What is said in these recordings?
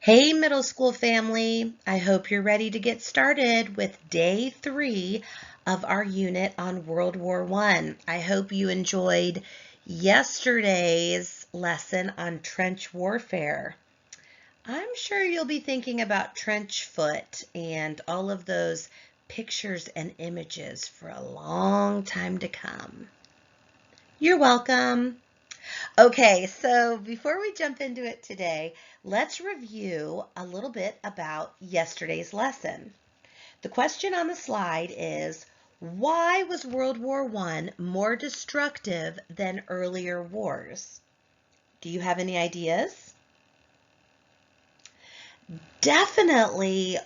Hey, middle school family. I hope you're ready to get started with day 3 of our unit on World War I hope you enjoyed yesterday's lesson on trench warfare. I'm sure you'll be thinking about trench foot and all of those pictures and images for a long time to come. You're welcome. Okay, so before we jump into it today, let's review a little bit about yesterday's lesson. The question on the slide is, why was World War I more destructive than earlier wars? Do you have any ideas? Definitely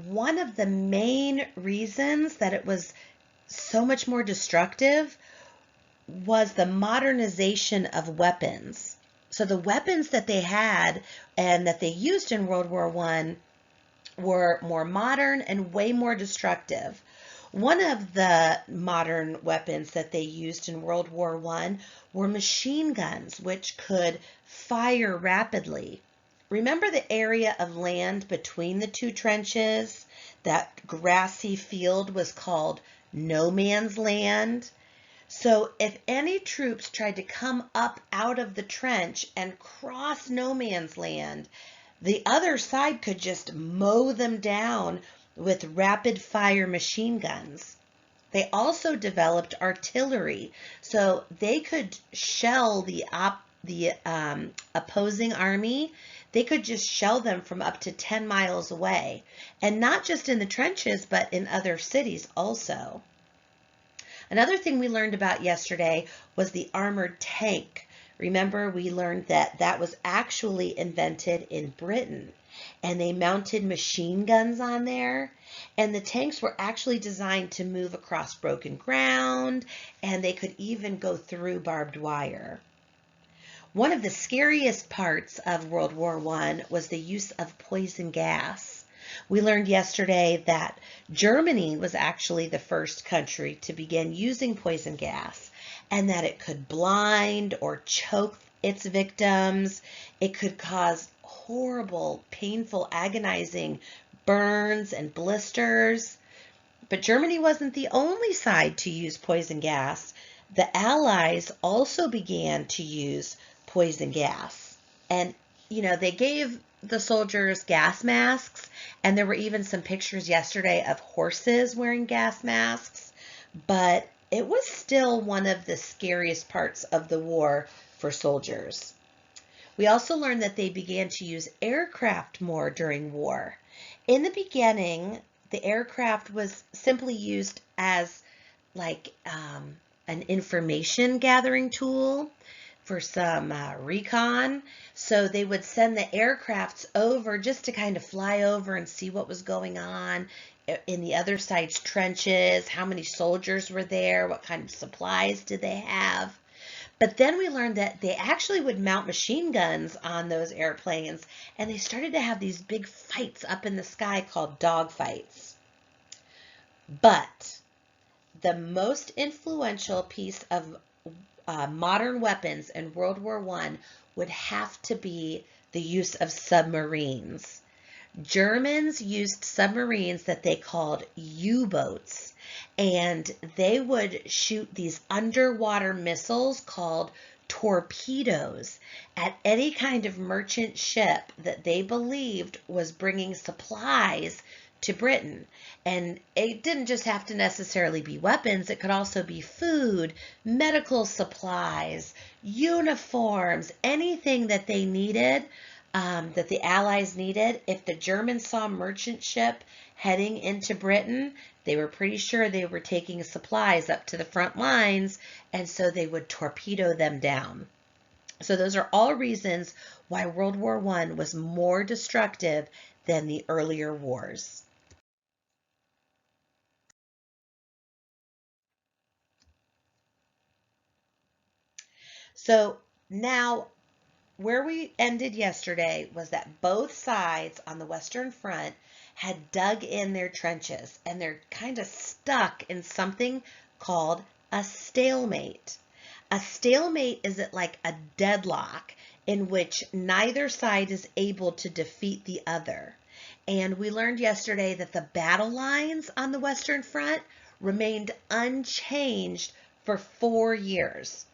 one of the main reasons that it was so much more destructive was the modernization of weapons. So the weapons that they had and that they used in World War I were more modern and way more destructive. One of the modern weapons that they used in World War I were machine guns, which could fire rapidly. Remember the area of land between the two trenches? That grassy field was called no man's land. So if any troops tried to come up out of the trench and cross no man's land, the other side could just mow them down with rapid fire machine guns. They also developed artillery, so they could shell the opposing army. They could just shell them from up to 10 miles away, and not just in the trenches, but in other cities also. Another thing we learned about yesterday was the armored tank. Remember, we learned that that was actually invented in Britain, and they mounted machine guns on there, and the tanks were actually designed to move across broken ground, and they could even go through barbed wire. One of the scariest parts of World War I was the use of poison gas. We learned yesterday that Germany was actually the first country to begin using poison gas, and that it could blind or choke its victims. It could cause horrible, painful, agonizing burns and blisters. But Germany wasn't the only side to use poison gas. The Allies also began to use poison gas. And, they gave the soldiers gas masks, and there were even some pictures yesterday of horses wearing gas masks, but it was still one of the scariest parts of the war for soldiers. We also learned that they began to use aircraft more during war. In the beginning, the aircraft was simply used as like an information gathering tool for some recon. So they would send the aircrafts over just to kind of fly over and see what was going on in the other side's trenches, how many soldiers were there, what kind of supplies did they have. But then we learned that they actually would mount machine guns on those airplanes, and they started to have these big fights up in the sky called dogfights. But the most influential piece of modern weapons in World War I would have to be the use of submarines. Germans used submarines that they called U-boats, and they would shoot these underwater missiles called torpedoes at any kind of merchant ship that they believed was bringing supplies to Britain. And it didn't just have to necessarily be weapons, it could also be food, medical supplies, uniforms, anything that they needed, that the Allies needed. If the Germans saw a merchant ship heading into Britain, they were pretty sure they were taking supplies up to the front lines, and so they would torpedo them down. So those are all reasons why World War I was more destructive than the earlier wars. So now, where we ended yesterday was that both sides on the Western Front had dug in their trenches, and they're kind of stuck in something called a stalemate. A stalemate is like a deadlock in which neither side is able to defeat the other. And we learned yesterday that the battle lines on the Western Front remained unchanged for 4 years.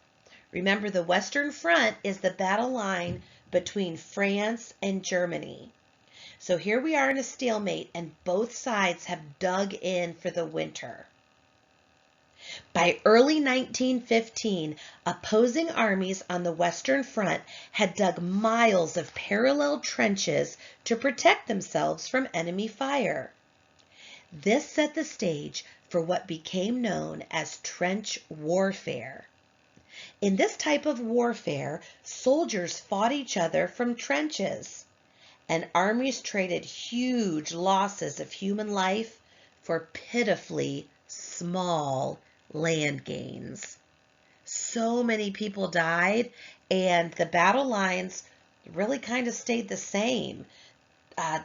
Remember, the Western Front is the battle line between France and Germany. So here we are in a stalemate, and both sides have dug in for the winter. By early 1915, opposing armies on the Western Front had dug miles of parallel trenches to protect themselves from enemy fire. This set the stage for what became known as trench warfare. In this type of warfare, soldiers fought each other from trenches, and armies traded huge losses of human life for pitifully small land gains. So many people died, and the battle lines really kind of stayed the same.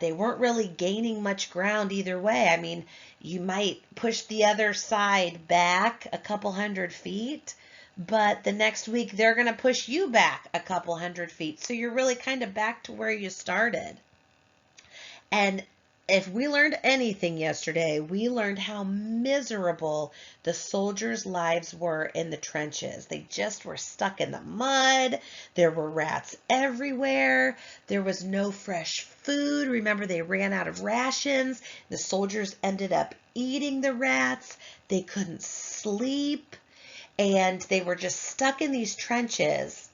They weren't really gaining much ground either way. I mean, you might push the other side back a couple hundred feet, but the next week they're going to push you back a couple hundred feet. So you're really kind of back to where you started. And if we learned anything yesterday, we learned how miserable the soldiers' lives were in the trenches. They just were stuck in the mud. There were rats everywhere. There was no fresh food. Remember, they ran out of rations. The soldiers ended up eating the rats. They couldn't sleep, and they were just stuck in these trenches.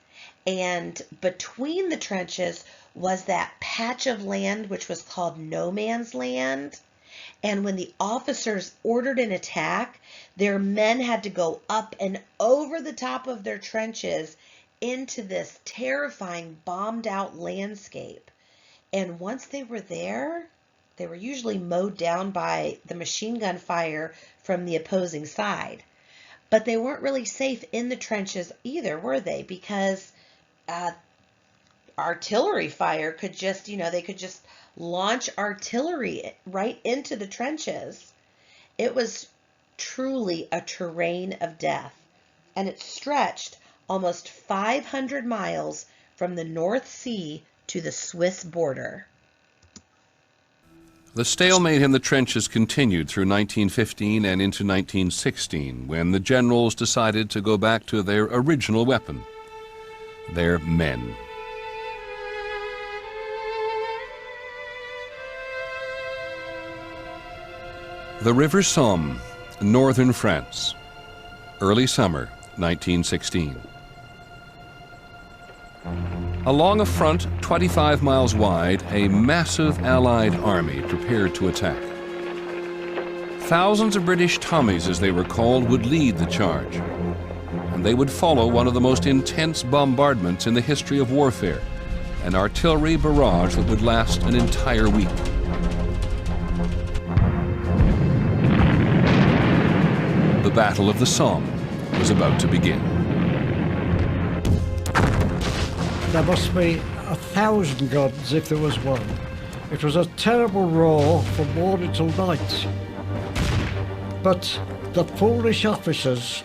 And between the trenches was that patch of land which was called no man's land. And when the officers ordered an attack, their men had to go up and over the top of their trenches into this terrifying bombed out landscape. And once they were there, they were usually mowed down by the machine gun fire from the opposing side. But they weren't really safe in the trenches either, were they? Because artillery fire could just, they could just launch artillery right into the trenches. It was truly a terrain of death, and it stretched almost 500 miles from the North Sea to the Swiss border. The stalemate in the trenches continued through 1915 and into 1916, when the generals decided to go back to their original weapon, their men. The River Somme, northern France, early summer 1916. Along a front 25 miles wide, a massive Allied army prepared to attack. Thousands of British Tommies, as they were called, would lead the charge, and they would follow one of the most intense bombardments in the history of warfare, an artillery barrage that would last an entire week. The Battle of the Somme was about to begin. There must be 1,000 guns if there was one. It was a terrible roar from morning till night. But the foolish officers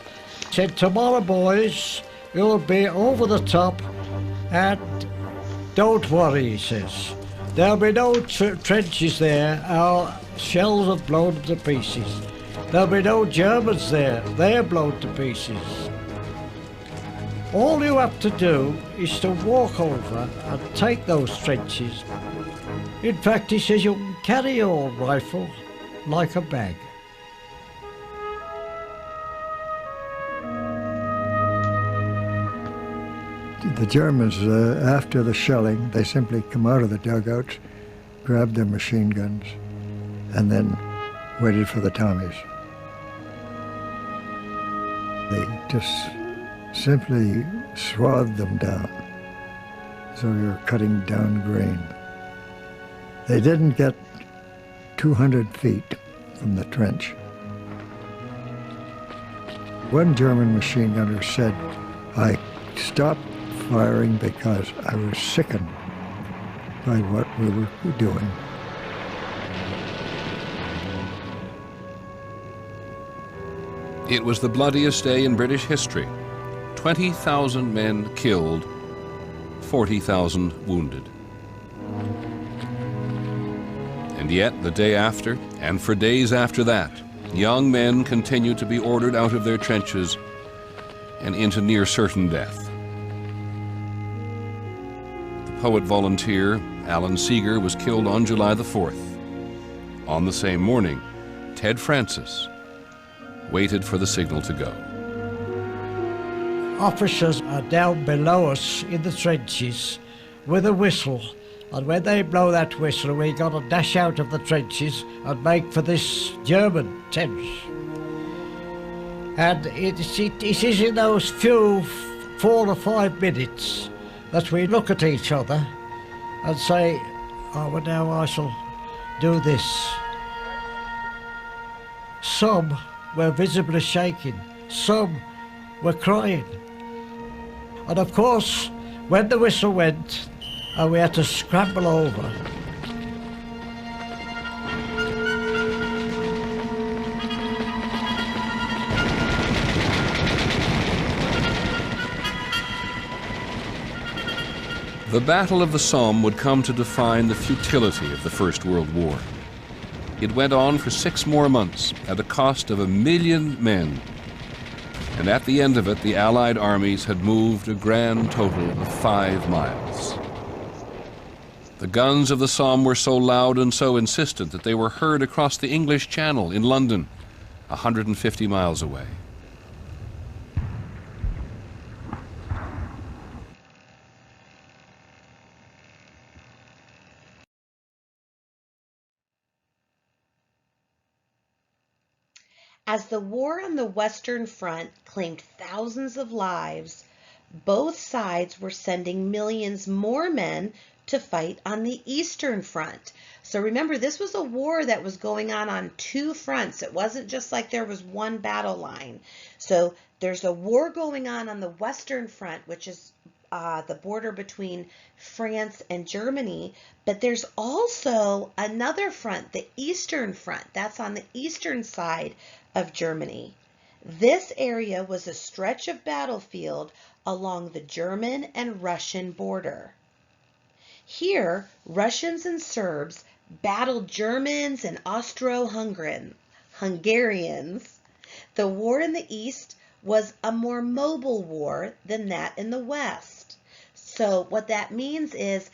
said, "Tomorrow, boys, you'll be over the top, and don't worry," he says. "There'll be no trenches there. Our shells have blown to pieces. There'll be no Germans there. They're blown to pieces. All you have to do is to walk over and take those trenches. In fact," he says, "you can carry your rifle like a bag." The Germans, after the shelling, they simply come out of the dugouts, grabbed their machine guns, and then waited for the Tommies. They just simply swathed them down, so you're cutting down grain. They didn't get 200 feet from the trench. One German machine gunner said, "I stopped firing because I was sickened by what we were doing." It was the bloodiest day in British history. 20,000 men killed, 40,000 wounded. And yet, the day after, and for days after that, young men continued to be ordered out of their trenches and into near certain death. The poet-volunteer Alan Seeger was killed on July the 4th. On the same morning, Ted Francis waited for the signal to go. Officers are down below us in the trenches with a whistle, and when they blow that whistle, we got to dash out of the trenches and make for this German trench. And it is in those few 4 or 5 minutes that we look at each other and say, oh, well, now I shall do this. Some were visibly shaking, some were crying. And of course, when the whistle went, we had to scramble over. The Battle of the Somme would come to define the futility of the First World War. It went on for 6 more months at a cost of 1 million men. And at the end of it, the Allied armies had moved a grand total of 5 miles. The guns of the Somme were so loud and so insistent that they were heard across the English Channel in London, 150 miles away. As the war on the Western Front claimed thousands of lives, both sides were sending millions more men to fight on the Eastern Front. So remember, this was a war that was going on 2 fronts. It wasn't just like there was one battle line. So there's a war going on the Western Front, which is the border between France and Germany, but there's also another front, the Eastern Front. That's on the eastern side of Germany. This area was a stretch of battlefield along the German and Russian border. Here, Russians and Serbs battled Germans and Austro-Hungarians. The war in the East was a more mobile war than that in the West. So what that means is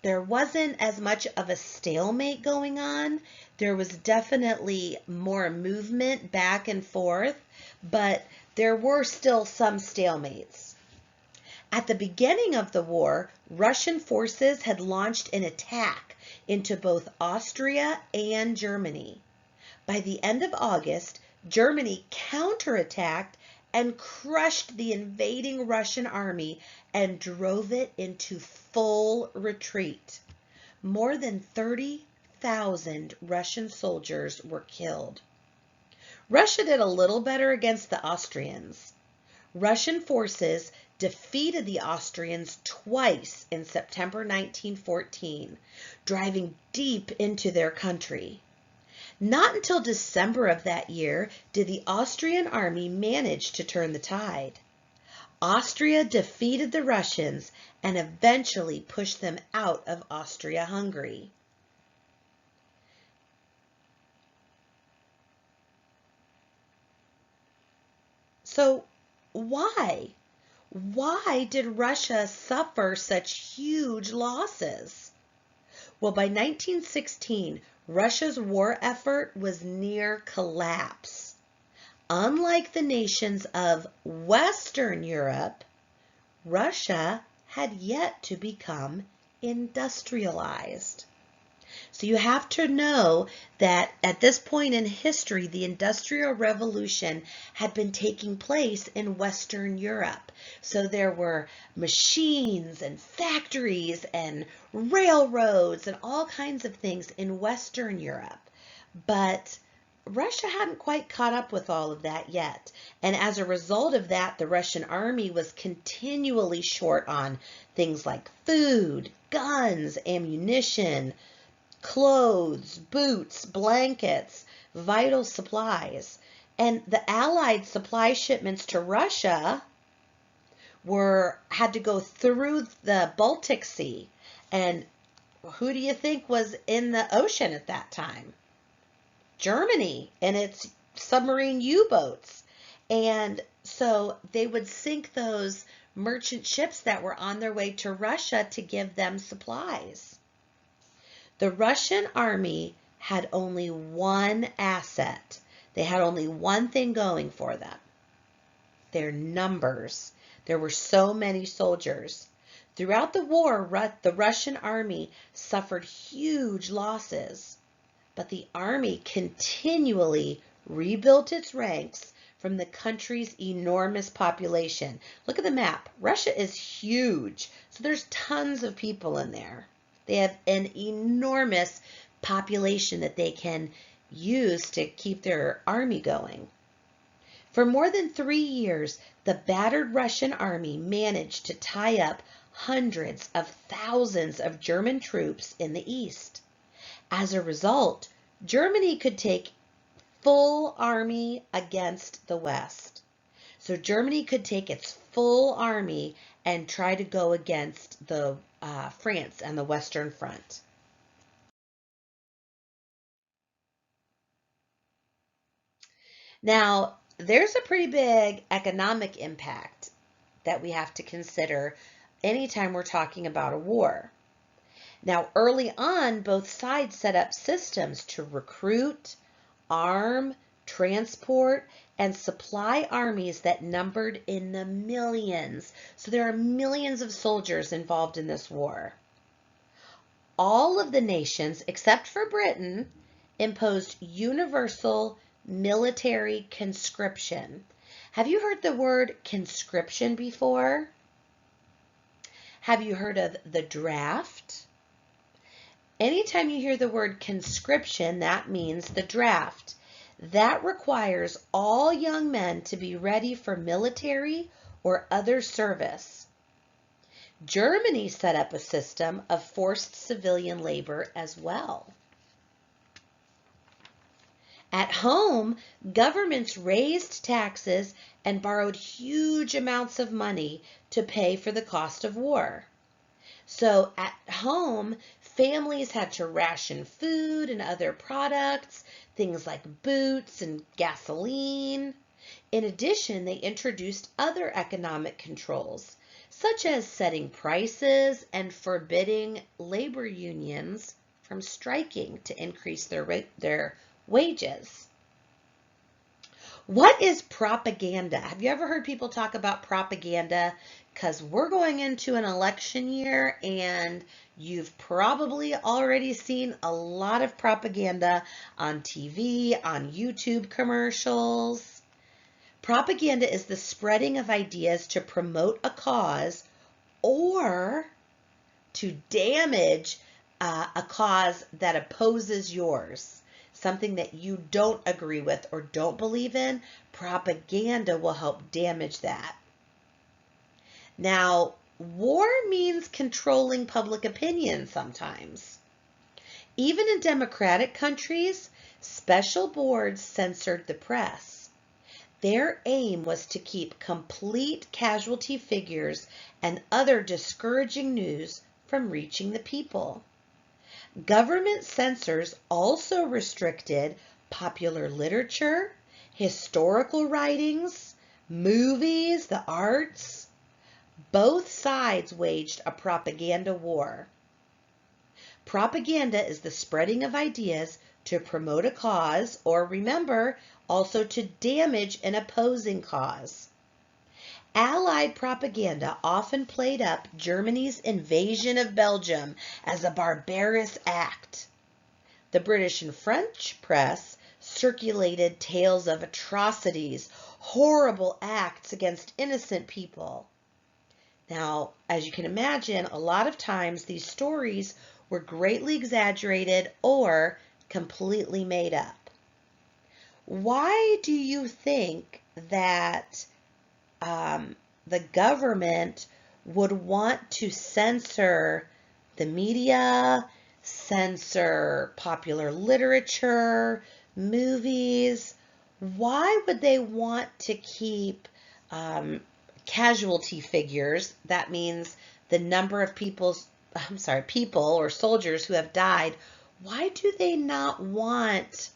there wasn't as much of a stalemate going on. There was definitely more movement back and forth, but there were still some stalemates. At the beginning of the war, Russian forces had launched an attack into both Austria and Germany. By the end of August, Germany counterattacked and crushed the invading Russian army and drove it into full retreat. More than 30,000 Russian soldiers were killed. Russia did a little better against the Austrians. Russian forces defeated the Austrians twice in September 1914, driving deep into their country. Not until December of that year did the Austrian army manage to turn the tide. Austria defeated the Russians and eventually pushed them out of Austria-Hungary. So why? Why did Russia suffer such huge losses? Well, by 1916, Russia's war effort was near collapse. Unlike the nations of Western Europe, Russia had yet to become industrialized. So you have to know that at this point in history, the Industrial Revolution had been taking place in Western Europe. So there were machines and factories and railroads and all kinds of things in Western Europe. But Russia hadn't quite caught up with all of that yet. And as a result of that, the Russian army was continually short on things like food, guns, ammunition, clothes, boots, blankets, vital supplies. And the Allied supply shipments to Russia had to go through the Baltic Sea. And who do you think was in the ocean at that time? Germany and its submarine U-boats. And so they would sink those merchant ships that were on their way to Russia to give them supplies. The Russian army had only one asset. They had only one thing going for them: their numbers. There were so many soldiers. Throughout the war, the Russian army suffered huge losses, but the army continually rebuilt its ranks from the country's enormous population. Look at the map. Russia is huge, so there's tons of people in there. They have an enormous population that they can use to keep their army going. For more than 3 years, the battered Russian army managed to tie up hundreds of thousands of German troops in the east. As a result, Germany could take full army against the West. So Germany could take its full army and try to go against the France and the Western Front. Now, there's a pretty big economic impact that we have to consider anytime we're talking about a war. Now, early on, both sides set up systems to recruit, arm, transport, and supply armies that numbered in the millions. So there are millions of soldiers involved in this war. All of the nations, except for Britain, imposed universal military conscription. Have you heard the word conscription before? Have you heard of the draft? Anytime you hear the word conscription, that means the draft. That requires all young men to be ready for military or other service. Germany set up a system of forced civilian labor as well. At home, governments raised taxes and borrowed huge amounts of money to pay for the cost of war. So at home, families had to ration food and other products, things like boots and gasoline. In addition, they introduced other economic controls, such as setting prices and forbidding labor unions from striking to increase their wages. What is propaganda? Have you ever heard people talk about propaganda? Because we're going into an election year and you've probably already seen a lot of propaganda on TV, on YouTube commercials. Propaganda is the spreading of ideas to promote a cause or to damage a cause that opposes yours. Something that you don't agree with or don't believe in, propaganda will help damage that. Now, war means controlling public opinion sometimes. Even in democratic countries, special boards censored the press. Their aim was to keep complete casualty figures and other discouraging news from reaching the people. Government censors also restricted popular literature, historical writings, movies, the arts. Both sides waged a propaganda war. Propaganda is the spreading of ideas to promote a cause, or remember, also to damage an opposing cause. Allied propaganda often played up Germany's invasion of Belgium as a barbarous act. The British and French press circulated tales of atrocities, horrible acts against innocent people. Now, as you can imagine, a lot of times these stories were greatly exaggerated or completely made up. Why do you think that the government would want to censor the media, censor popular literature, movies? Why would they want to keep casualty figures, that means the number of people or soldiers who have died, why do they not want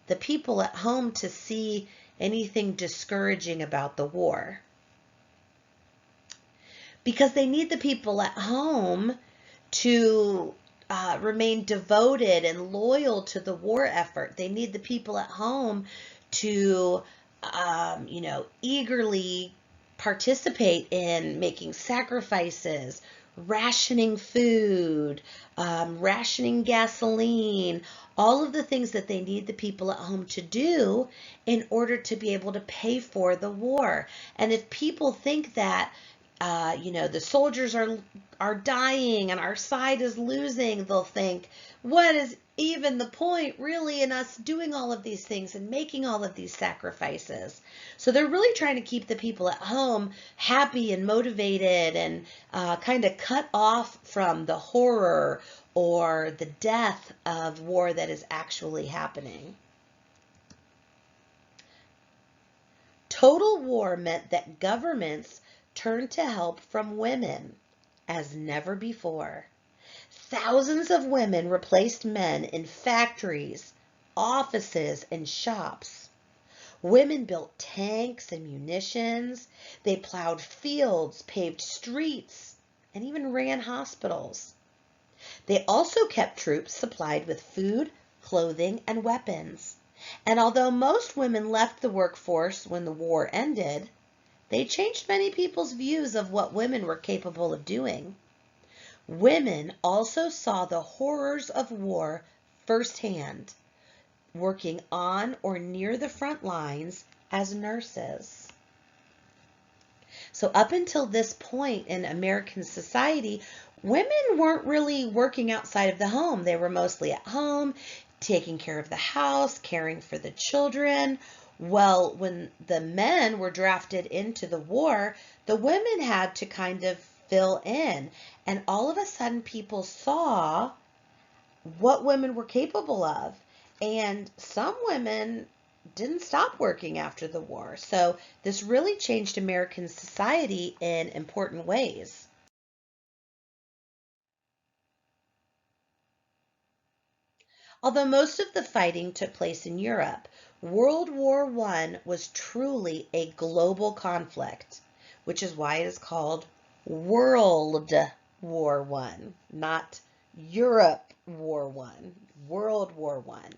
the people at home to see anything discouraging about the war? Because they need the people at home to remain devoted and loyal to the war effort. They need the people at home to, eagerly participate in making sacrifices, rationing food, rationing gasoline, all of the things that they need the people at home to do in order to be able to pay for the war. And if people think that the soldiers are dying and our side is losing, they'll think, what is even the point really in us doing all of these things and making all of these sacrifices? So they're really trying to keep the people at home happy and motivated and kind of cut off from the horror or the death of war that is actually happening. Total war meant that governments turned to help from women as never before. Thousands of women replaced men in factories, offices, and shops. Women built tanks and munitions. They plowed fields, paved streets, and even ran hospitals. They also kept troops supplied with food, clothing, and weapons. And although most women left the workforce when the war ended, they changed many people's views of what women were capable of doing. Women also saw the horrors of war firsthand, working on or near the front lines as nurses. So up until this point in American society, women weren't really working outside of the home. They were mostly at home, taking care of the house, caring for the children. Well, when the men were drafted into the war, the women had to kind of fill in. And all of a sudden, people saw what women were capable of. And some women didn't stop working after the war. So this really changed American society in important ways. Although most of the fighting took place in Europe, World War I was truly a global conflict, which is why it is called World War I, not Europe War I, World War I.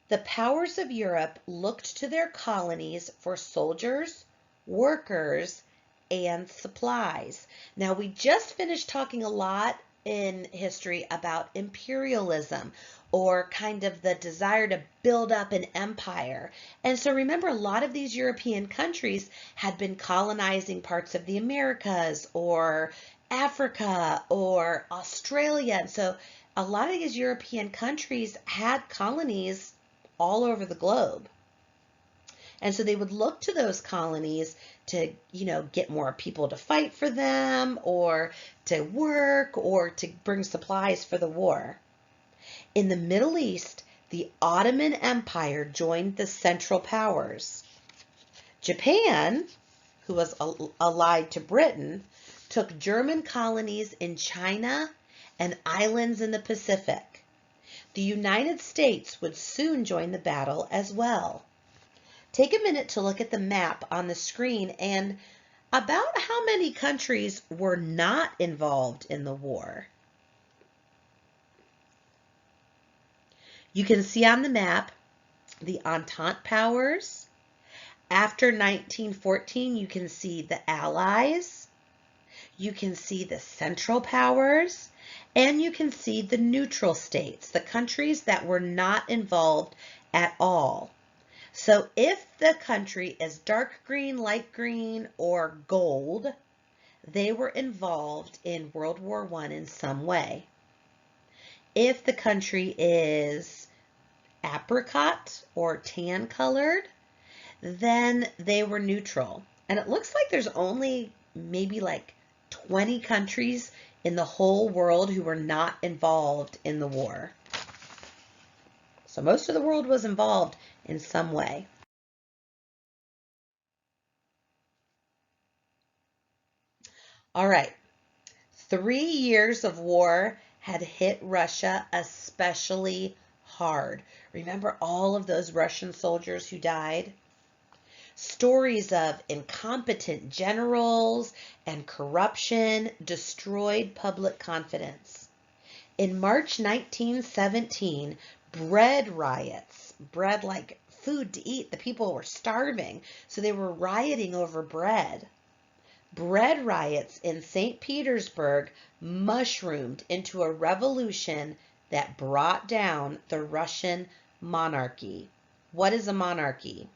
The powers of Europe looked to their colonies for soldiers, workers, and supplies. Now, we just finished talking a lot in history about imperialism, or kind of the desire to build up an empire. And so remember, a lot of these European countries had been colonizing parts of the Americas or Africa or Australia. And so a lot of these European countries had colonies all over the globe. And so they would look to those colonies to, get more people to fight for them or to work or to bring supplies for the war. In the Middle East, the Ottoman Empire joined the Central Powers. Japan, who was allied to Britain, took German colonies in China and islands in the Pacific. The United States would soon join the battle as well. Take a minute to look at the map on the screen and about how many countries were not involved in the war. You can see on the map the Entente powers. After 1914, you can see the Allies. You can see the Central Powers. And you can see the neutral states, the countries that were not involved at all. So if the country is dark green, light green, or gold, they were involved in World War I in some way. If the country is apricot or tan colored, then they were neutral. And it looks like there's only maybe like 20 countries in the whole world who were not involved in the war. So most of the world was involved in some way. All right. 3 years of war had hit Russia especially hard. Remember all of those Russian soldiers who died? Stories of incompetent generals and corruption destroyed public confidence. In March 1917, bread riots, bread like food to eat, the people were starving, so they were rioting over bread. Bread riots in St. Petersburg mushroomed into a revolution that brought down the Russian monarchy. What is a monarchy?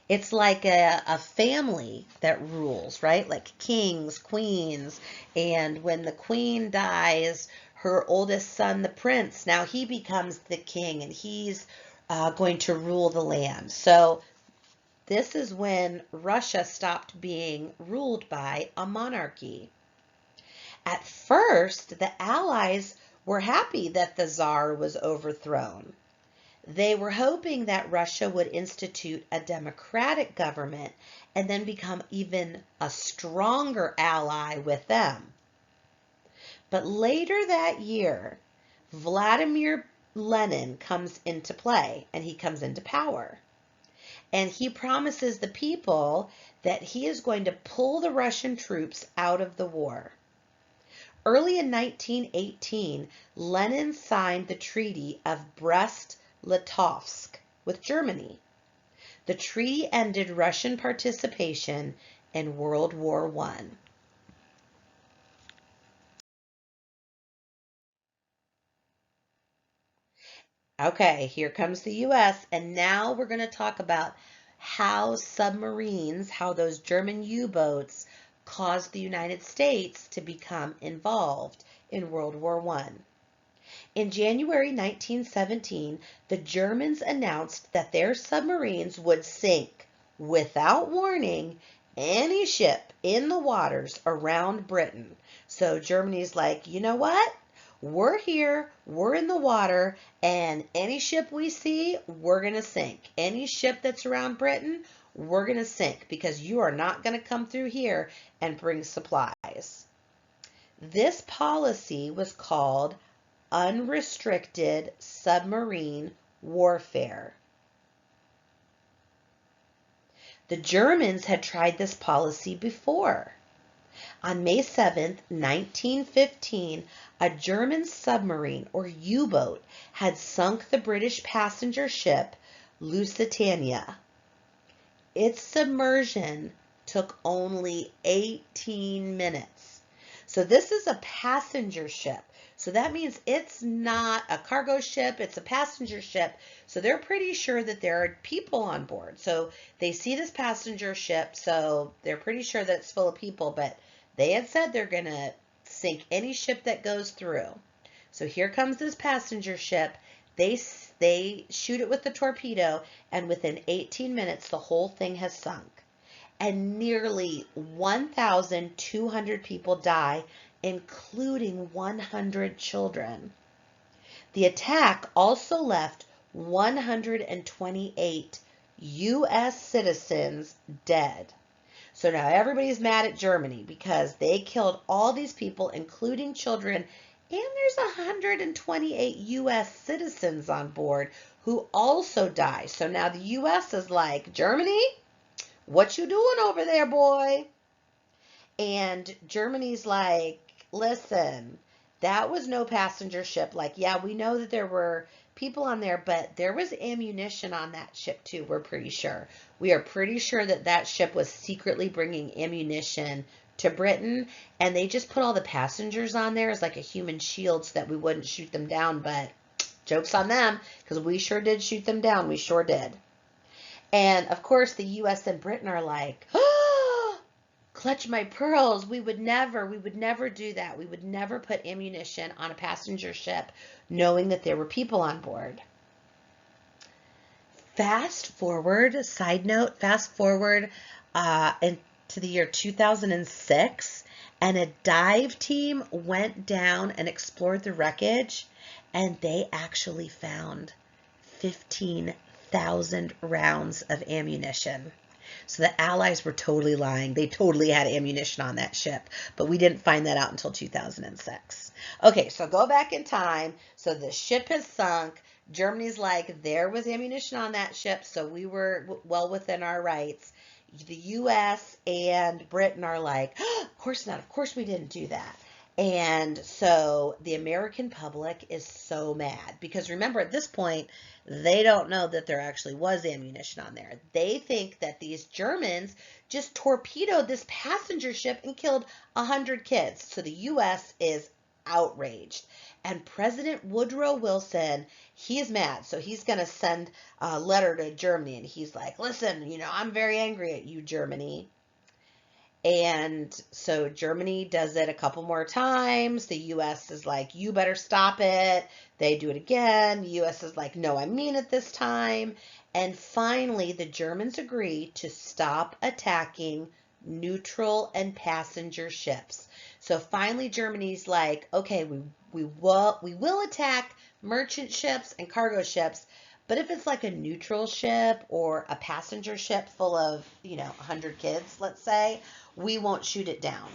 It's like a family that rules, right? Like kings, queens, and when the queen dies, her oldest son, the prince, now he becomes the king, and he's going to rule the land. So this is when Russia stopped being ruled by a monarchy. At first, the Allies were happy that the Tsar was overthrown. They were hoping that Russia would institute a democratic government and then become even a stronger ally with them. But later that year, Vladimir Lenin comes into play, and he comes into power. And he promises the people that he is going to pull the Russian troops out of the war. Early in 1918, Lenin signed the Treaty of Brest-Litovsk with Germany. The treaty ended Russian participation in World War I. Okay, here comes the U.S., and now we're going to talk about how submarines, how those German U-boats caused the United States to become involved in World War I. In January 1917, the Germans announced that their submarines would sink without warning any ship in the waters around Britain. So Germany's like, you know what? We're here, we're in the water, and any ship we see, we're going to sink. Any ship that's around Britain, we're going to sink because you are not going to come through here and bring supplies. This policy was called unrestricted submarine warfare. The Germans had tried this policy before. On May 7, 1915, a German submarine or U-boat had sunk the British passenger ship Lusitania. Its submersion took only 18 minutes. So this is a passenger ship. So that means it's not a cargo ship, it's a passenger ship. So they're pretty sure that there are people on board. So they see this passenger ship, so they're pretty sure that it's full of people, but they had said they're going to sink any ship that goes through. So here comes this passenger ship. They shoot it with the torpedo, and within 18 minutes, the whole thing has sunk. And nearly 1,200 people die, including 100 children. The attack also left 128 U.S. citizens dead. So now everybody's mad at Germany because they killed all these people, including children, and there's 128 U.S. citizens on board who also die. So now the U.S. is like, Germany, what you doing over there, boy? And Germany's like, listen, that was no passenger ship. Like, yeah, we know that there were people on there, but there was ammunition on that ship too, we're pretty sure. We are pretty sure that that ship was secretly bringing ammunition to Britain, and they just put all the passengers on there as like a human shield so that we wouldn't shoot them down, but joke's on them, because we sure did shoot them down. We sure did. And of course, the U.S. and Britain are like, oh, clutch my pearls. We would never do that. We would never put ammunition on a passenger ship knowing that there were people on board. Fast forward into the year 2006, and a dive team went down and explored the wreckage, and they actually found 15,000 rounds of ammunition. So the Allies were totally lying. They totally had ammunition on that ship, but we didn't find that out until 2006. Okay, so go back in time. So the ship has sunk. Germany's like, there was ammunition on that ship, so we were well within our rights. The U.S. and Britain are like, oh, of course not. Of course we didn't do that. And so the American public is so mad because remember at this point, they don't know that there actually was ammunition on there. They think that these Germans just torpedoed this passenger ship and killed 100 kids. So the U.S. is outraged. And President Woodrow Wilson, he is mad. So he's going to send a letter to Germany. And he's like, listen, I'm very angry at you, Germany. And so Germany does it a couple more times. The U.S. is like, you better stop it. They do it again. The U.S. is like, no, I mean it this time. And finally, the Germans agree to stop attacking neutral and passenger ships. So finally, Germany's like, okay, we will attack merchant ships and cargo ships. But if it's like a neutral ship or a passenger ship full of, 100 kids, let's say, we won't shoot it down.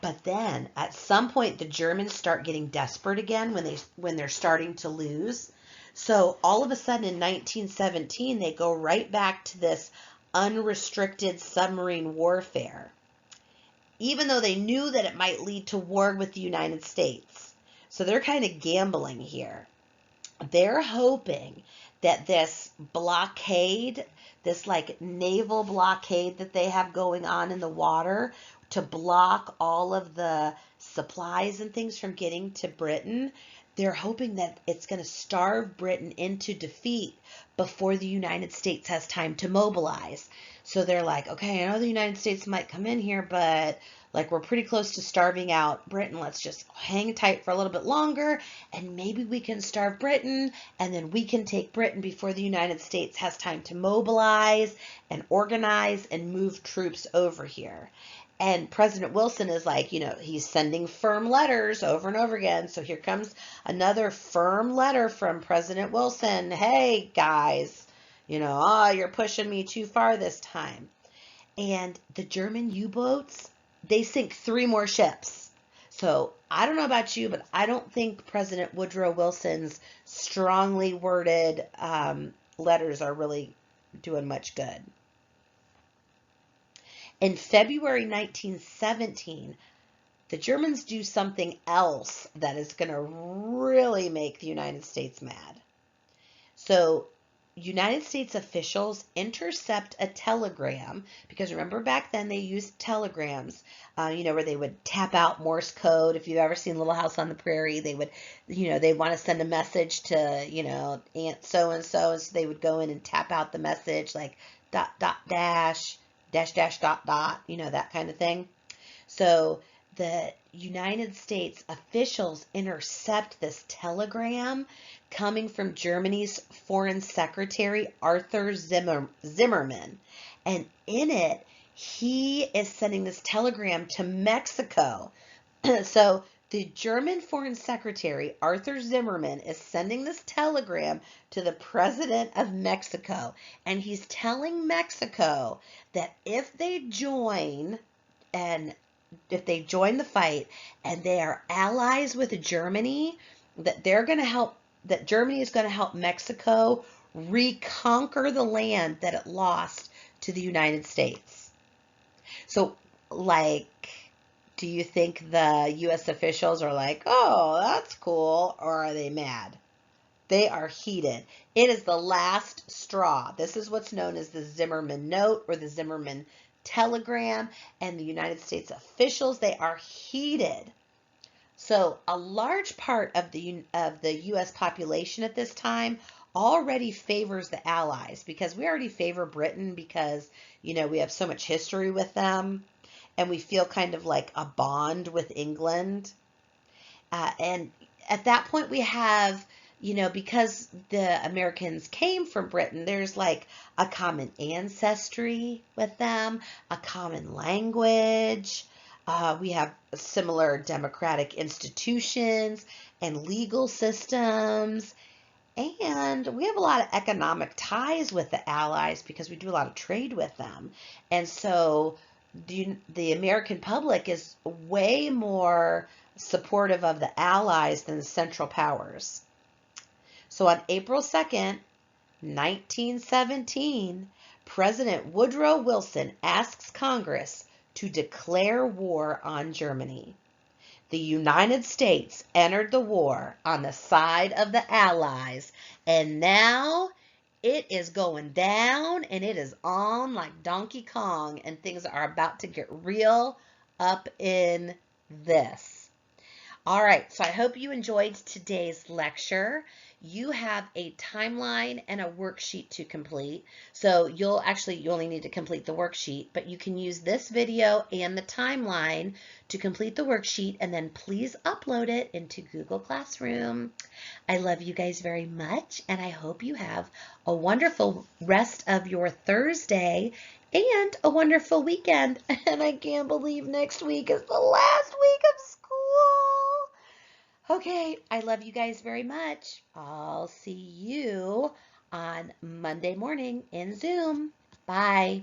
But then at some point, the Germans start getting desperate again when they're starting to lose. So all of a sudden in 1917, they go right back to this unrestricted submarine warfare, even though they knew that it might lead to war with the United States. So they're kind of gambling here. They're hoping that this blockade, this like naval blockade that they have going on in the water to block all of the supplies and things from getting to Britain, they're hoping that it's going to starve Britain into defeat before the United States has time to mobilize. So they're like, okay, I know the United States might come in here, but like we're pretty close to starving out Britain. Let's just hang tight for a little bit longer and maybe we can starve Britain and then we can take Britain before the United States has time to mobilize and organize and move troops over here. And President Wilson is like, he's sending firm letters over and over again. So here comes another firm letter from President Wilson. Hey, guys, you're pushing me too far this time. And the German U-boats, they sink 3 more ships. So I don't know about you, but I don't think President Woodrow Wilson's strongly worded letters are really doing much good. In February 1917, the Germans do something else that is going to really make the United States mad. So United States officials intercept a telegram, because remember back then they used telegrams, where they would tap out Morse code. If you've ever seen Little House on the Prairie, they would, they want to send a message to, Aunt so-and-so, and so they would go in and tap out the message like ... dash, dot, that kind of thing. So the United States officials intercept this telegram coming from Germany's Foreign Secretary, Arthur Zimmermann. And in it, he is sending this telegram to Mexico. So the German Foreign Secretary, Arthur Zimmermann, is sending this telegram to the President of Mexico. And he's telling Mexico that if they join the fight and they are allies with Germany, that Germany is going to help Mexico reconquer the land that it lost to the United States. So, do you think the U.S. officials are like, oh, that's cool, or are they mad? They are heated. It is the last straw. This is what's known as the Zimmermann note or the Zimmermann telegram, and the United States officials, they are heated. So a large part of the U.S. population at this time already favors the Allies, because we already favor Britain because, we have so much history with them. And we feel kind of like a bond with England. And at that point we have, because the Americans came from Britain, there's like a common ancestry with them, a common language. We have similar democratic institutions and legal systems. And we have a lot of economic ties with the Allies because we do a lot of trade with them. And so the American public is way more supportive of the Allies than the Central Powers. So on April 2nd, 1917, President Woodrow Wilson asks Congress to declare war on Germany. The United States entered the war on the side of the Allies, and now it is going down, and it is on like Donkey Kong, and things are about to get real up in this. All right, so I hope you enjoyed today's lecture. You have a timeline and a worksheet to complete. So you only need to complete the worksheet, but you can use this video and the timeline to complete the worksheet, and then please upload it into Google Classroom. I love you guys very much, and I hope you have a wonderful rest of your Thursday and a wonderful weekend. And I can't believe next week is the last week of school. Okay, I love you guys very much. I'll see you on Monday morning in Zoom. Bye.